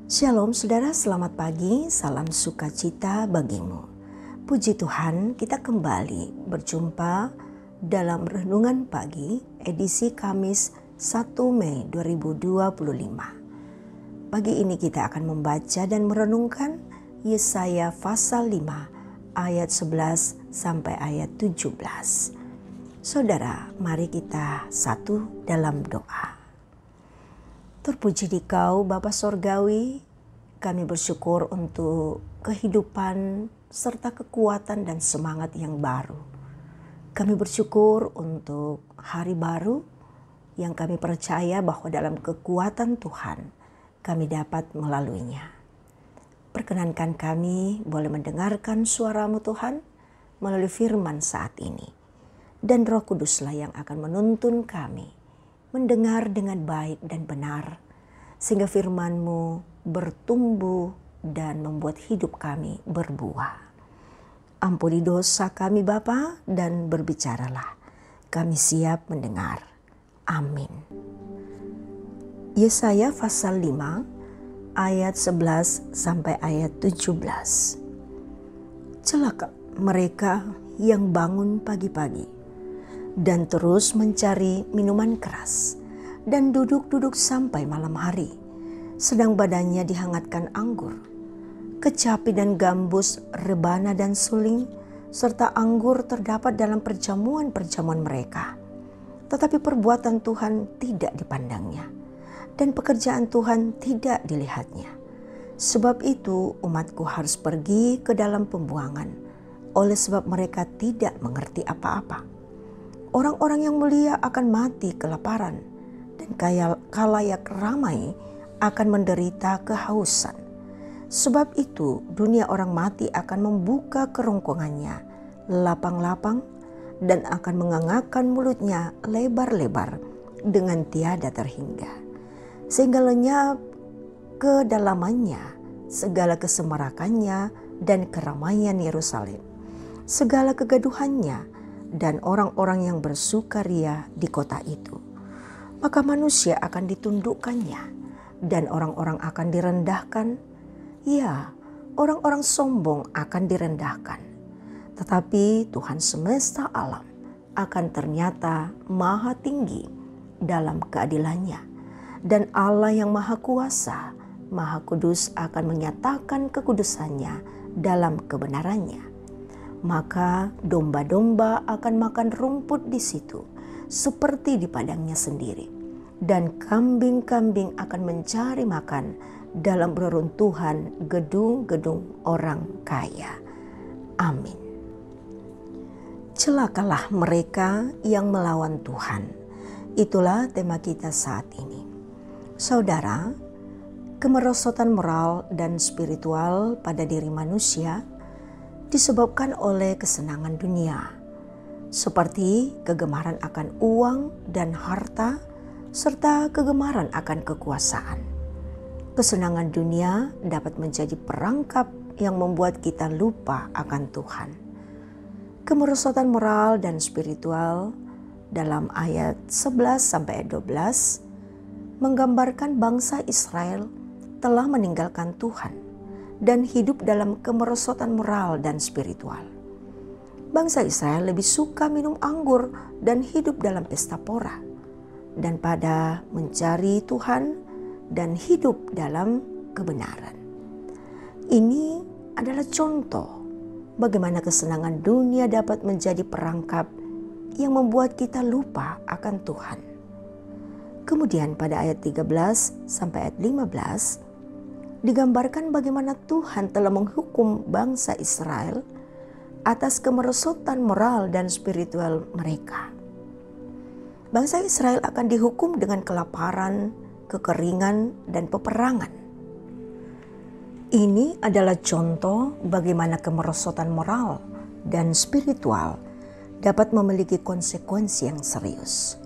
Shalom saudara, selamat pagi, salam sukacita bagimu. Puji Tuhan, kita kembali berjumpa dalam Renungan Pagi edisi Kamis 1 Mei 2025. Pagi ini kita akan membaca dan merenungkan Yesaya pasal 5 ayat 11 sampai ayat 17. Saudara, mari kita satu dalam doa. Terpuji Dikau Bapa Sorgawi, kami bersyukur untuk kehidupan serta kekuatan dan semangat yang baru. Kami bersyukur untuk hari baru yang kami percaya bahwa dalam kekuatan Tuhan kami dapat melaluinya. Perkenankan kami boleh mendengarkan suara-Mu Tuhan melalui firman saat ini. Dan Roh Kuduslah yang akan menuntun kami mendengar dengan baik dan benar, sehingga firman-Mu bertumbuh dan membuat hidup kami berbuah. Ampuni dosa kami Bapa, dan berbicaralah. Kami siap mendengar. Amin. Yesaya pasal 5 ayat 11 sampai ayat 17. Celaka mereka yang bangun pagi-pagi dan terus mencari minuman keras dan duduk-duduk sampai malam hari, sedang badannya dihangatkan anggur. Kecapi dan gambus, rebana dan suling, serta anggur terdapat dalam perjamuan-perjamuan mereka. Tetapi perbuatan Tuhan tidak dipandangnya, dan pekerjaan Tuhan tidak dilihatnya. Sebab itu umatku harus pergi ke dalam pembuangan, oleh sebab mereka tidak mengerti apa-apa. Orang-orang yang mulia akan mati kelaparan, dan khalayak ramai akan menderita kehausan. Sebab itu dunia orang mati akan membuka kerongkongannya lapang-lapang, dan akan mengangakkan mulutnya lebar-lebar dengan tiada terhingga. Sehingga lenyap kedalamannya segala kesemarakannya dan keramaian Yerusalem, segala kegaduhannya dan orang-orang yang bersukaria di kota itu. Maka manusia akan ditundukkannya, dan orang-orang akan direndahkan. Ya, orang-orang sombong akan direndahkan. Tetapi Tuhan semesta alam akan ternyata maha tinggi dalam keadilannya. Dan Allah yang maha kuasa, maha kudus akan menyatakan kekudusannya dalam kebenarannya. Maka domba-domba akan makan rumput di situ, seperti di padangnya sendiri. Dan kambing-kambing akan mencari makan dalam reruntuhan gedung-gedung orang kaya. Amin. Celakalah mereka yang melawan Tuhan. Itulah tema kita saat ini. Saudara, kemerosotan moral dan spiritual pada diri manusia disebabkan oleh kesenangan dunia, seperti kegemaran akan uang dan harta, serta kegemaran akan kekuasaan. Kesenangan dunia dapat menjadi perangkap yang membuat kita lupa akan Tuhan. Kemerosotan moral dan spiritual dalam ayat 11-12 menggambarkan bangsa Israel telah meninggalkan Tuhan dan hidup dalam kemerosotan moral dan spiritual. Bangsa Israel lebih suka minum anggur dan hidup dalam pesta pora, dan pada mencari Tuhan dan hidup dalam kebenaran. Ini adalah contoh bagaimana kesenangan dunia dapat menjadi perangkap yang membuat kita lupa akan Tuhan. Kemudian pada ayat 13 sampai ayat 15 digambarkan bagaimana Tuhan telah menghukum bangsa Israel atas kemerosotan moral dan spiritual mereka. Bangsa Israel akan dihukum dengan kelaparan, kekeringan, dan peperangan. Ini adalah contoh bagaimana kemerosotan moral dan spiritual dapat memiliki konsekuensi yang serius.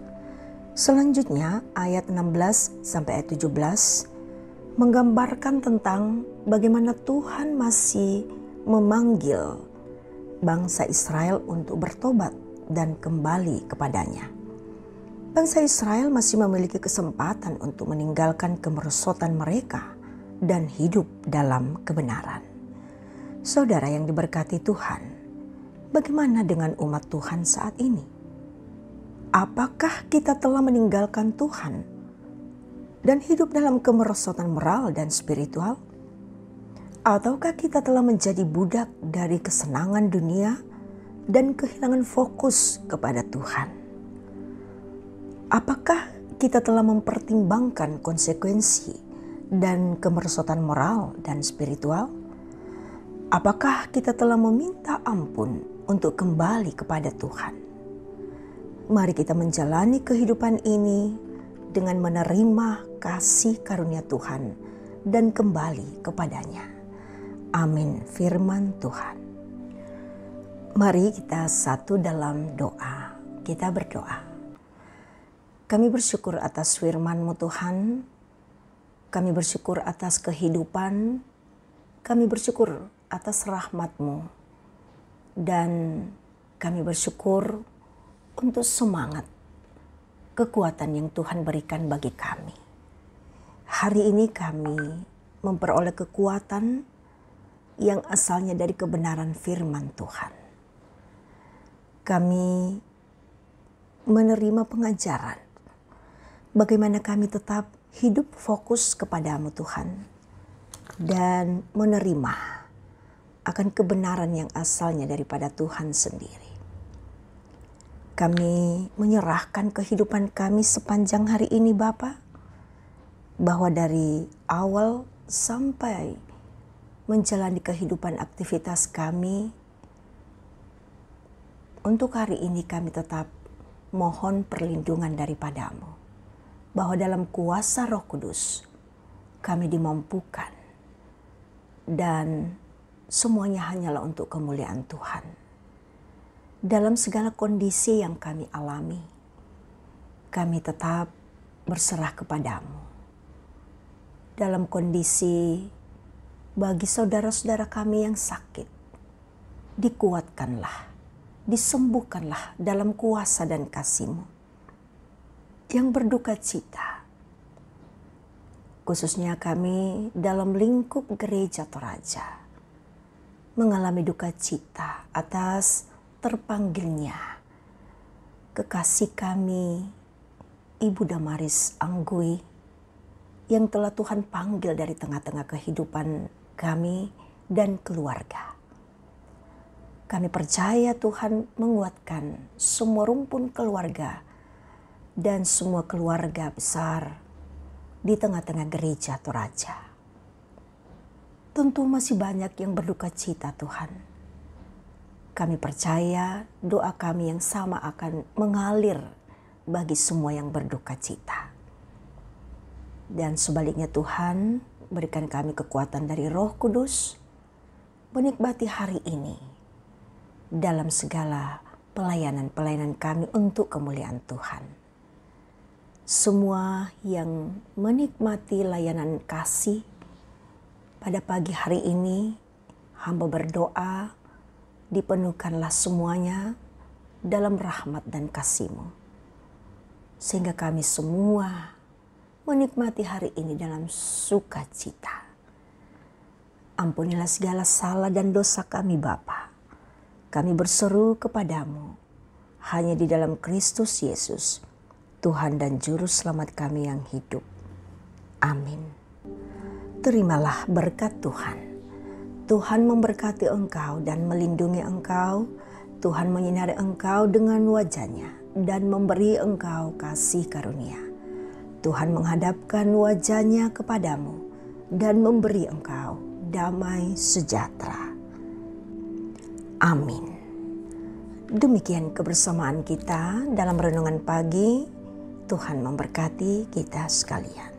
Selanjutnya ayat 16 sampai ayat 17 menggambarkan tentang bagaimana Tuhan masih memanggil bangsa Israel untuk bertobat dan kembali kepadanya. Bangsa Israel masih memiliki kesempatan untuk meninggalkan kemerosotan mereka dan hidup dalam kebenaran. Saudara yang diberkati Tuhan, bagaimana dengan umat Tuhan saat ini? Apakah kita telah meninggalkan Tuhan dan hidup dalam kemerosotan moral dan spiritual? Ataukah kita telah menjadi budak dari kesenangan dunia dan kehilangan fokus kepada Tuhan? Apakah kita telah mempertimbangkan konsekuensi dan kemerosotan moral dan spiritual? Apakah kita telah meminta ampun untuk kembali kepada Tuhan? Mari kita menjalani kehidupan ini dengan menerima kasih karunia Tuhan dan kembali kepadanya. Amin. Firman Tuhan. Mari kita satu dalam doa. Kita berdoa. Kami bersyukur atas firman-Mu Tuhan. Kami bersyukur atas kehidupan. Kami bersyukur atas rahmat-Mu. Dan kami bersyukur untuk semangat, kekuatan yang Tuhan berikan bagi kami. Hari ini kami memperoleh kekuatan yang asalnya dari kebenaran firman Tuhan. Kami menerima pengajaran bagaimana kami tetap hidup fokus kepadamu Tuhan dan menerima akan kebenaran yang asalnya daripada Tuhan sendiri. Kami menyerahkan kehidupan kami sepanjang hari ini Bapa, bahwa dari awal sampai menjalani kehidupan aktivitas kami, untuk hari ini kami tetap mohon perlindungan daripada-Mu, bahwa dalam kuasa Roh Kudus kami dimampukan dan semuanya hanyalah untuk kemuliaan Tuhan. Dalam segala kondisi yang kami alami, kami tetap berserah kepada-Mu. Dalam kondisi bagi saudara-saudara kami yang sakit, dikuatkanlah, disembuhkanlah dalam kuasa dan kasih-Mu. Yang berduka cita, khususnya kami dalam lingkup gereja Toraja, mengalami duka cita atas terpanggilnya kekasih kami, Ibu Damaris Anggui, yang telah Tuhan panggil dari tengah-tengah kehidupan kami dan keluarga. Kami percaya Tuhan menguatkan semua rumpun keluarga dan semua keluarga besar di tengah-tengah gereja Toraja. Tentu masih banyak yang berduka cita Tuhan. Kami percaya doa kami yang sama akan mengalir bagi semua yang berduka cita. Dan sebaliknya Tuhan, berikan kami kekuatan dari Roh Kudus, menikmati hari ini dalam segala pelayanan-pelayanan kami untuk kemuliaan Tuhan. Semua yang menikmati layanan kasih pada pagi hari ini, hamba berdoa, dipenuhkanlah semuanya dalam rahmat dan kasih-Mu. Sehingga kami semua menikmati hari ini dalam sukacita. Ampunilah segala salah dan dosa kami Bapa. Kami berseru kepadamu hanya di dalam Kristus Yesus, Tuhan dan Juru Selamat kami yang hidup. Amin. Terimalah berkat Tuhan. Tuhan memberkati engkau dan melindungi engkau. Tuhan menyinari engkau dengan wajah-Nya dan memberi engkau kasih karunia. Tuhan menghadapkan wajah-Nya kepadamu dan memberi engkau damai sejahtera. Amin. Demikian kebersamaan kita dalam renungan pagi. Tuhan memberkati kita sekalian.